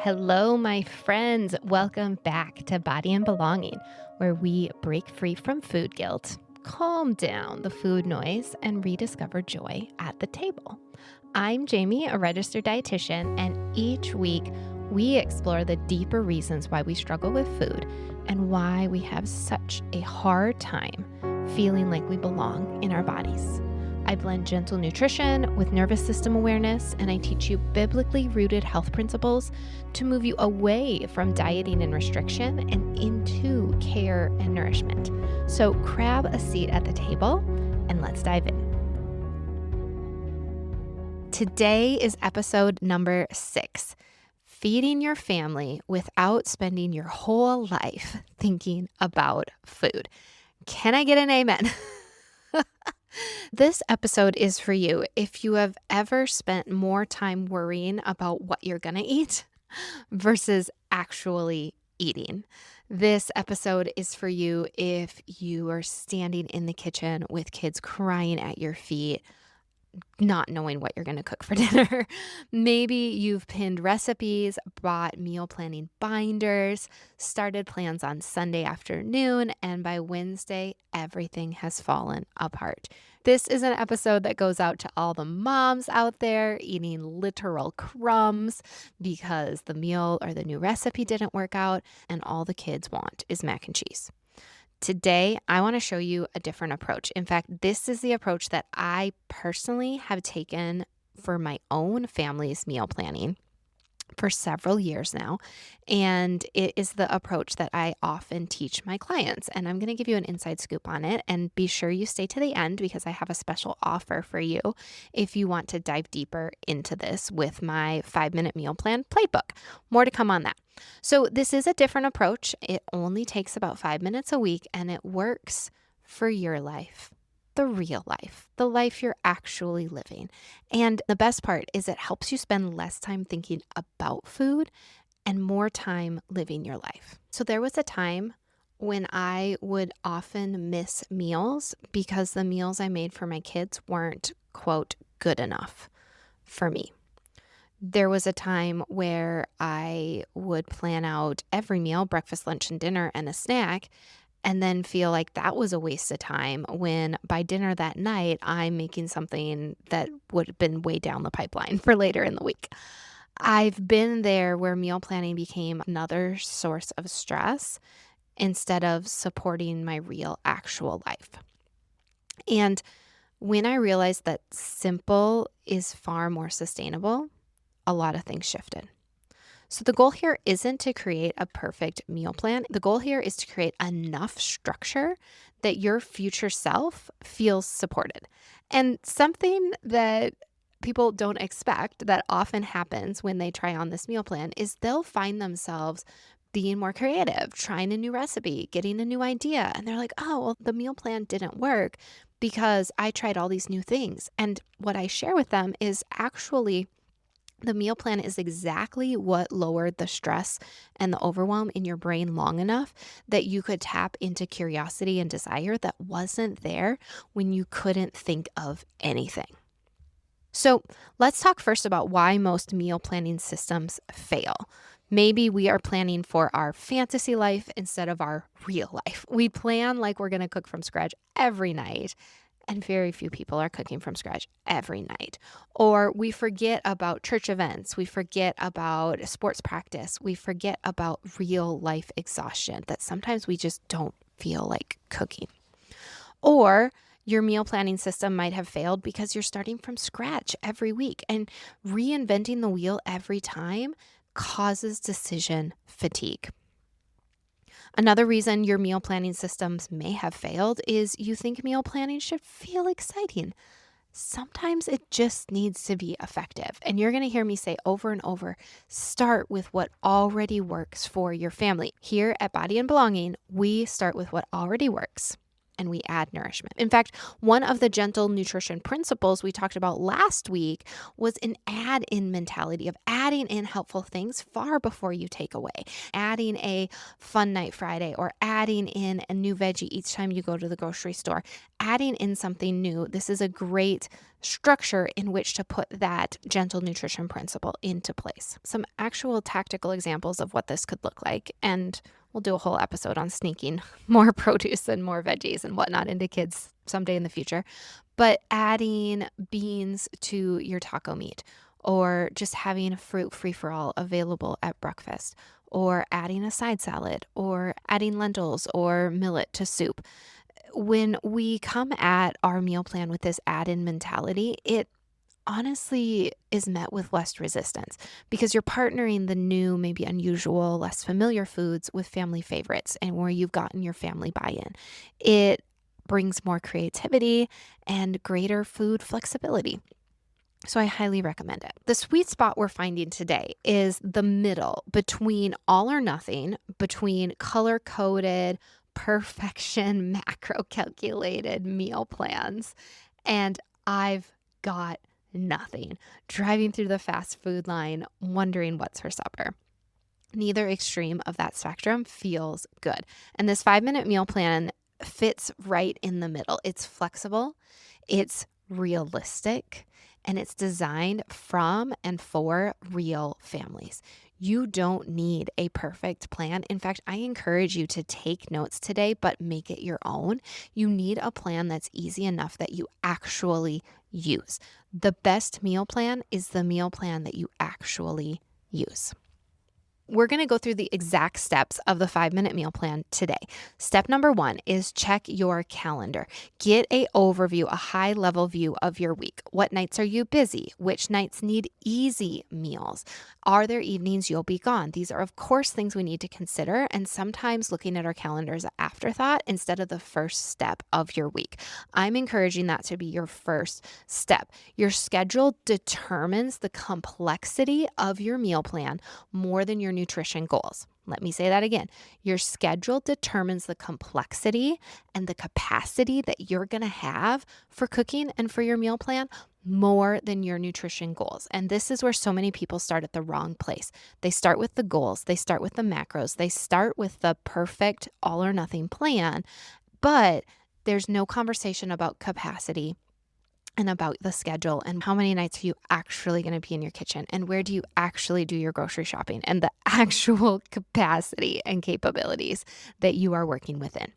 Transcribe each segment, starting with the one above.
Hello, my friends. Welcome back to Body and Belonging, where we break free from food guilt, calm down the food noise, and rediscover joy at the table. I'm Jamie, a registered dietitian, and each week we explore the deeper reasons why we struggle with food and why we have such a hard time feeling like we belong in our bodies. I blend gentle nutrition with nervous system awareness, and I teach you biblically rooted health principles to move you away from dieting and restriction and into care and nourishment. So grab a seat at the table and let's dive in. Today is episode number 6, feeding your family without spending your whole life thinking about food. Can I get an amen? This episode is for you if you have ever spent more time worrying about what you're going to eat versus actually eating. This episode is for you if you are standing in the kitchen with kids crying at your feet, not knowing what you're going to cook for dinner. Maybe you've pinned recipes, bought meal planning binders, started plans on Sunday afternoon, and by Wednesday, everything has fallen apart. This is an episode that goes out to all the moms out there eating literal crumbs because the meal or the new recipe didn't work out and all the kids want is mac and cheese. Today, I want to show you a different approach. In fact, this is the approach that I personally have taken for my own family's meal planning for several years now. And it is the approach that I often teach my clients. And I'm going to give you an inside scoop on it. And be sure you stay to the end because I have a special offer for you if you want to dive deeper into this with my 5-minute meal plan playbook. More to come on that. So this is a different approach. It only takes about 5 minutes a week and it works for your life. The real life, the life you're actually living. And the best part is it helps you spend less time thinking about food and more time living your life. So there was a time when I would often miss meals because the meals I made for my kids weren't, quote, good enough for me. There was a time where I would plan out every meal, breakfast, lunch, and dinner, and a snack, and then feel like that was a waste of time when by dinner that night, I'm making something that would have been way down the pipeline for later in the week. I've been there where meal planning became another source of stress instead of supporting my real, actual life. And when I realized that simple is far more sustainable, a lot of things shifted. So the goal here isn't to create a perfect meal plan. The goal here is to create enough structure that your future self feels supported. And something that people don't expect that often happens when they try on this meal plan is they'll find themselves being more creative, trying a new recipe, getting a new idea. And they're like, oh, well, the meal plan didn't work because I tried all these new things. And what I share with them is actually the meal plan is exactly what lowered the stress and the overwhelm in your brain long enough that you could tap into curiosity and desire that wasn't there when you couldn't think of anything. So let's talk first about why most meal planning systems fail. Maybe we are planning for our fantasy life instead of our real life. We plan like we're going to cook from scratch every night. And very few people are cooking from scratch every night. Or we forget about church events. We forget about sports practice. We forget about real life exhaustion that sometimes we just don't feel like cooking. Or your meal planning system might have failed because you're starting from scratch every week, and reinventing the wheel every time causes decision fatigue. Another reason your meal planning systems may have failed is you think meal planning should feel exciting. Sometimes it just needs to be effective. And you're going to hear me say over and over, start with what already works for your family. Here at Body and Belonging, we start with what already works. and we add nourishment. In fact, one of the gentle nutrition principles we talked about last week was an add in mentality of adding in helpful things far before you take away, adding a fun night Friday or adding in a new veggie each time you go to the grocery store, adding in something new. This is a great structure in which to put that gentle nutrition principle into place. Some actual tactical examples of what this could look like, and we'll do a whole episode on sneaking more produce and more veggies and whatnot into kids someday in the future. But adding beans to your taco meat, or just having a fruit free-for-all available at breakfast, or adding a side salad, or adding lentils or millet to soup. When we come at our meal plan with this add-in mentality, it honestly is met with less resistance because you're partnering the new, maybe unusual, less familiar foods with family favorites and where you've gotten your family buy-in. It brings more creativity and greater food flexibility. So I highly recommend it. The sweet spot we're finding today is the middle between all or nothing, between color coded, perfection, macro calculated meal plans, and I've got nothing. Driving through the fast food line, wondering what's for supper. Neither extreme of that spectrum feels good. And this 5-minute meal plan fits right in the middle. It's flexible, it's realistic, and it's designed from and for real families. You don't need a perfect plan. In fact, I encourage you to take notes today, but make it your own. You need a plan that's easy enough that you actually use. The best meal plan is the meal plan that you actually use. We're going to go through the exact steps of the 5-minute meal plan today. Step number 1 is check your calendar. Get an overview, a high level view of your week. What nights are you busy? Which nights need easy meals? Are there evenings you'll be gone? These are, of course, things we need to consider. And sometimes looking at our calendar is an afterthought instead of the first step of your week. I'm encouraging that to be your first step. Your schedule determines the complexity of your meal plan more than your nutrition goals. Let me say that again. Your schedule determines the complexity and the capacity that you're going to have for cooking and for your meal plan more than your nutrition goals. And this is where so many people start at the wrong place. They start with the goals, they start with the macros, they start with the perfect all or nothing plan, but there's no conversation about capacity and about the schedule and how many nights are you actually going to be in your kitchen and where do you actually do your grocery shopping and the actual capacity and capabilities that you are working within.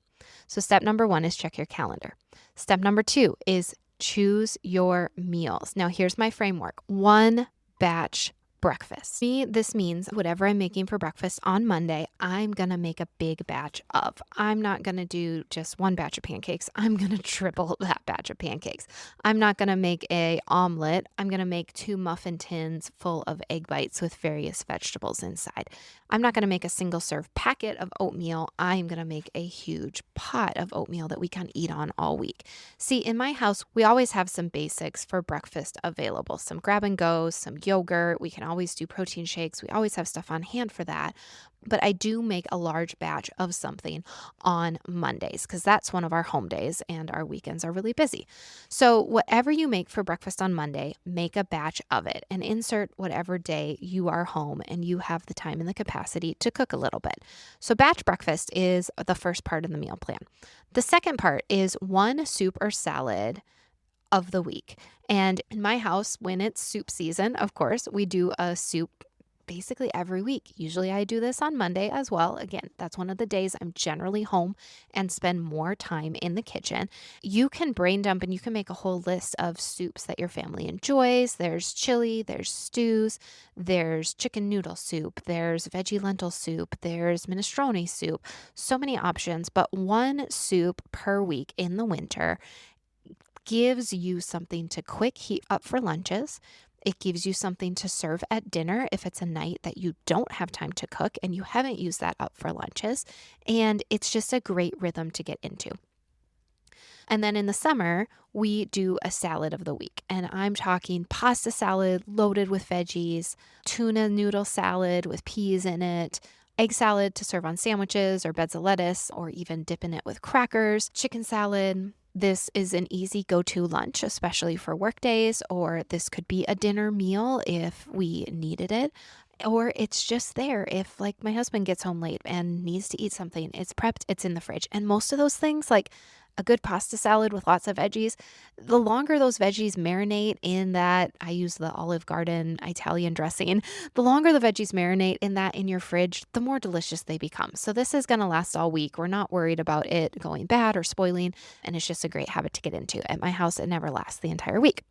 So step number 1 is check your calendar. Step number 2 is choose your meals. Now here's my framework. 1 batch breakfast. Me, this means whatever I'm making for breakfast on Monday, I'm going to make a big batch of. I'm not going to do just 1 batch of pancakes. I'm going to triple that batch of pancakes. I'm not going to make a omelet. I'm going to make 2 muffin tins full of egg bites with various vegetables inside. I'm not going to make a single serve packet of oatmeal. I'm going to make a huge pot of oatmeal that we can eat on all week. See, in my house, we always have some basics for breakfast available. Some grab and goes, some yogurt. We can always do protein shakes. We always have stuff on hand for that. But I do make a large batch of something on Mondays because that's one of our home days and our weekends are really busy. So whatever you make for breakfast on Monday, make a batch of it and insert whatever day you are home and you have the time and the capacity to cook a little bit. So batch breakfast is the first part of the meal plan. The second part is 1 soup or salad of the week. And in my house, when it's soup season, of course, we do a soup basically every week. Usually I do this on Monday as well. Again, that's one of the days I'm generally home and spend more time in the kitchen. You can brain dump and you can make a whole list of soups that your family enjoys. There's chili, there's stews, there's chicken noodle soup, there's veggie lentil soup, there's minestrone soup. So many options, but 1 soup per week in the winter gives you something to quick heat up for lunches. It gives you something to serve at dinner if it's a night that you don't have time to cook and you haven't used that up for lunches. And it's just a great rhythm to get into. And then in the summer, we do a salad of the week. And I'm talking pasta salad loaded with veggies, tuna noodle salad with peas in it, egg salad to serve on sandwiches or beds of lettuce, or even dip in it with crackers, chicken salad. This is an easy go-to lunch, especially for work days, or this could be a dinner meal if we needed it. Or it's just there if like my husband gets home late and needs to eat something. It's prepped, it's in the fridge. And most of those things, like a good pasta salad with lots of veggies, the longer those veggies marinate in that, I use the Olive Garden Italian dressing, the longer the veggies marinate in that in your fridge, the more delicious they become. So this is going to last all week. We're not worried about it going bad or spoiling, and it's just a great habit to get into. At my house, it never lasts the entire week.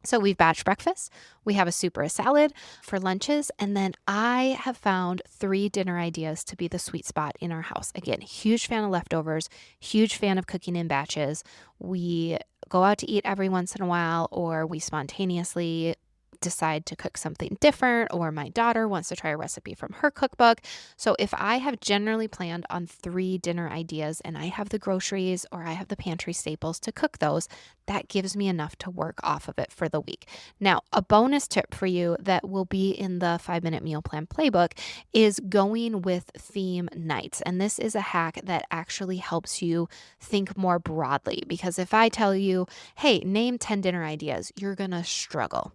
So we've batched breakfast, we have a soup or a salad for lunches, and then I have found 3 dinner ideas to be the sweet spot in our house. Again, huge fan of leftovers, huge fan of cooking in batches. We go out to eat every once in a while, or we spontaneously decide to cook something different, or my daughter wants to try a recipe from her cookbook. So if I have generally planned on 3 dinner ideas and I have the groceries or I have the pantry staples to cook those, that gives me enough to work off of it for the week. Now, a bonus tip for you that will be in the 5-minute meal plan playbook is going with theme nights. And this is a hack that actually helps you think more broadly, because if I tell you, hey, name 10 dinner ideas, you're going to struggle.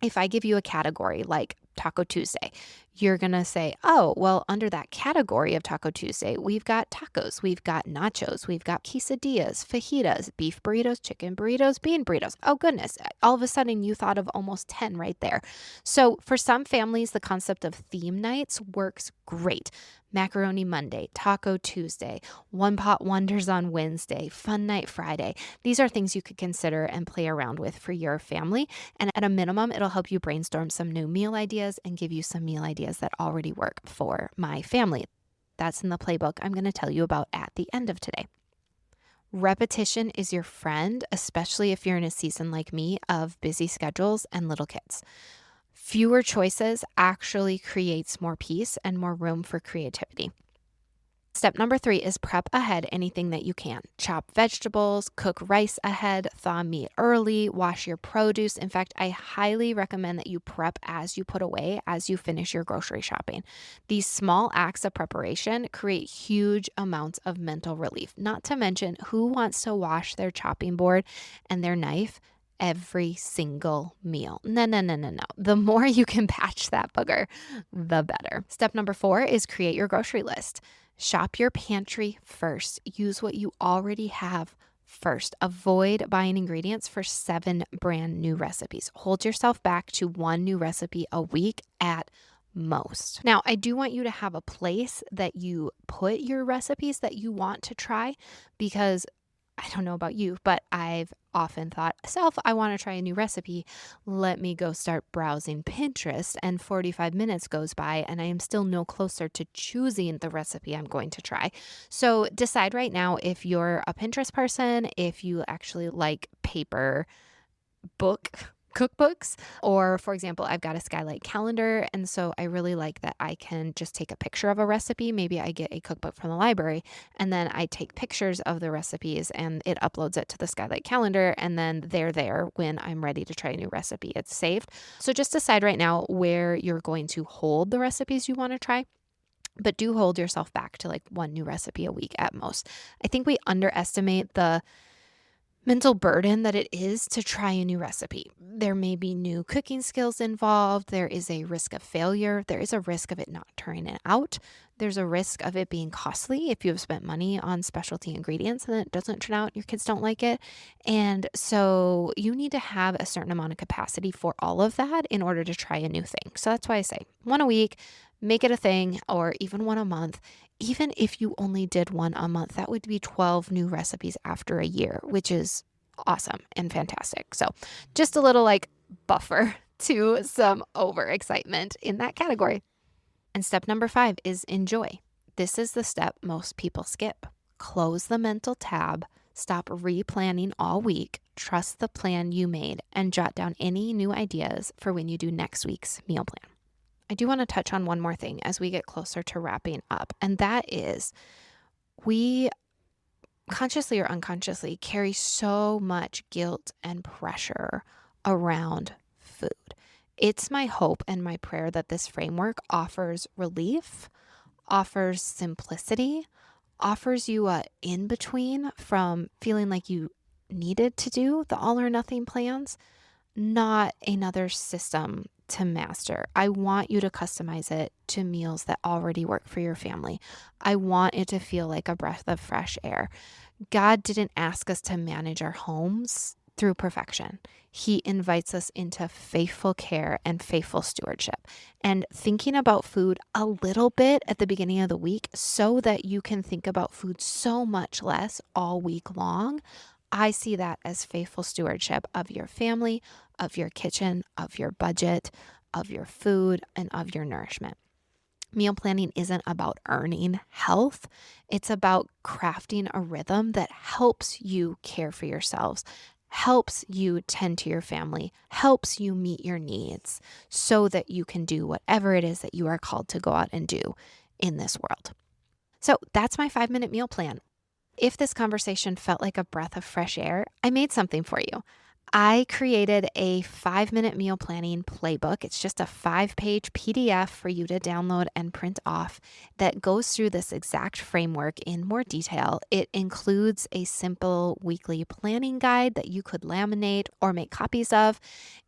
If I give you a category like Taco Tuesday, you're going to say, oh, well, under that category of Taco Tuesday, we've got tacos, we've got nachos, we've got quesadillas, fajitas, beef burritos, chicken burritos, bean burritos. Oh, goodness. All of a sudden, you thought of almost 10 right there. So for some families, the concept of theme nights works great. Macaroni Monday, Taco Tuesday, One Pot Wonders on Wednesday, Fun Night Friday. These are things you could consider and play around with for your family. And at a minimum, it'll help you brainstorm some new meal ideas and give you some meal ideas that already work for my family. That's in the playbook I'm going to tell you about at the end of today. Repetition is your friend, especially if you're in a season like me of busy schedules and little kids. Fewer choices actually creates more peace and more room for creativity. Step number 3 is prep ahead anything that you can. Chop vegetables, cook rice ahead, thaw meat early, wash your produce. In fact, I highly recommend that you prep as you put away, as you finish your grocery shopping. These small acts of preparation create huge amounts of mental relief. Not to mention, who wants to wash their chopping board and their knife every single meal? No, no, no, no, no. The more you can batch that booger, the better. Step number 4 is create your grocery list. Shop your pantry first. Use what you already have first. Avoid buying ingredients for 7 brand new recipes. Hold yourself back to 1 new recipe a week at most. Now, I do want you to have a place that you put your recipes that you want to try, because I don't know about you, but I've often thought, I want to try a new recipe. Let me go start browsing Pinterest. And 45 minutes goes by and I am still no closer to choosing the recipe I'm going to try. So decide right now if you're a Pinterest person, if you actually like paper book cookbooks, or for example, I've got a skylight calendar, and so I really like that I can just take a picture of a recipe. Maybe I get a cookbook from the library and then I take pictures of the recipes and it uploads it to the skylight calendar, and then they're there when I'm ready to try a new recipe. It's saved. So just decide right now where you're going to hold the recipes you want to try, but do hold yourself back to like 1 new recipe a week at most. I think we underestimate the mental burden that it is to try a new recipe. There may be new cooking skills involved. There is a risk of failure. There is a risk of it not turning out. There's a risk of it being costly if you have spent money on specialty ingredients and it doesn't turn out, your kids don't like it. And so you need to have a certain amount of capacity for all of that in order to try a new thing. So that's why I say 1 a week, make it a thing, or even 1 a month. Even if you only did 1 a month, that would be 12 new recipes after a year, which is awesome and fantastic. So just a little like buffer to some overexcitement in that category. And step number 5 is enjoy. This is the step most people skip. Close the mental tab, stop replanning all week, trust the plan you made, and jot down any new ideas for when you do next week's meal plan. I do want to touch on one more thing as we get closer to wrapping up, and that is we consciously or unconsciously carry so much guilt and pressure around food. It's my hope and my prayer that this framework offers relief, offers simplicity, offers you a in between from feeling like you needed to do the all or nothing plans, not another system to master. I want you to customize it to meals that already work for your family. I want it to feel like a breath of fresh air. God didn't ask us to manage our homes through perfection. He invites us into faithful care and faithful stewardship. And thinking about food a little bit at the beginning of the week so that you can think about food so much less all week long, I see that as faithful stewardship of your family, of your kitchen, of your budget, of your food, and of your nourishment. Meal planning isn't about earning health. It's about crafting a rhythm that helps you care for yourselves, helps you tend to your family, helps you meet your needs so that you can do whatever it is that you are called to go out and do in this world. So that's my 5-minute meal plan. If this conversation felt like a breath of fresh air, I made something for you. I created a 5-minute meal planning playbook. It's just a 5-page PDF for you to download and print off that goes through this exact framework in more detail. It includes a simple weekly planning guide that you could laminate or make copies of.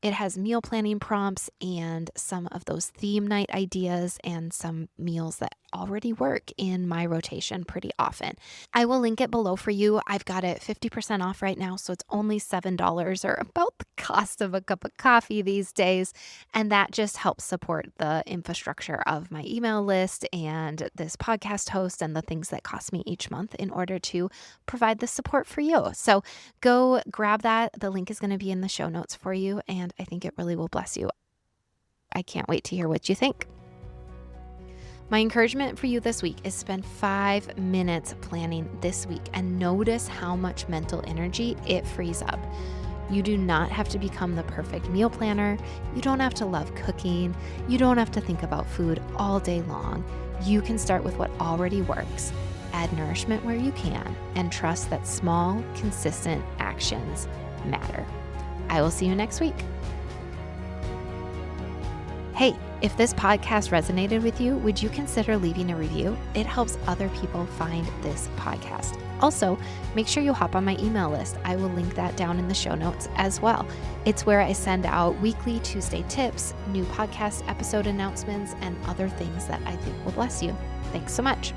It has meal planning prompts and some of those theme night ideas and some meals that already work in my rotation pretty often. I will link it below for you. I've got it 50% off right now, so it's only $7 or about the cost of a cup of coffee these days. And that just helps support the infrastructure of my email list and this podcast host and the things that cost me each month in order to provide the support for you. So go grab that. The link is going to be in the show notes for you, and I think it really will bless you. I can't wait to hear what you think. My encouragement for you this week is spend 5 minutes planning this week and notice how much mental energy it frees up. You do not have to become the perfect meal planner. You don't have to love cooking. You don't have to think about food all day long. You can start with what already works, add nourishment where you can, and trust that small, consistent actions matter. I will see you next week. Hey, if this podcast resonated with you, would you consider leaving a review? It helps other people find this podcast. Also, make sure you hop on my email list. I will link that down in the show notes as well. It's where I send out weekly Tuesday tips, new podcast episode announcements, and other things that I think will bless you. Thanks so much.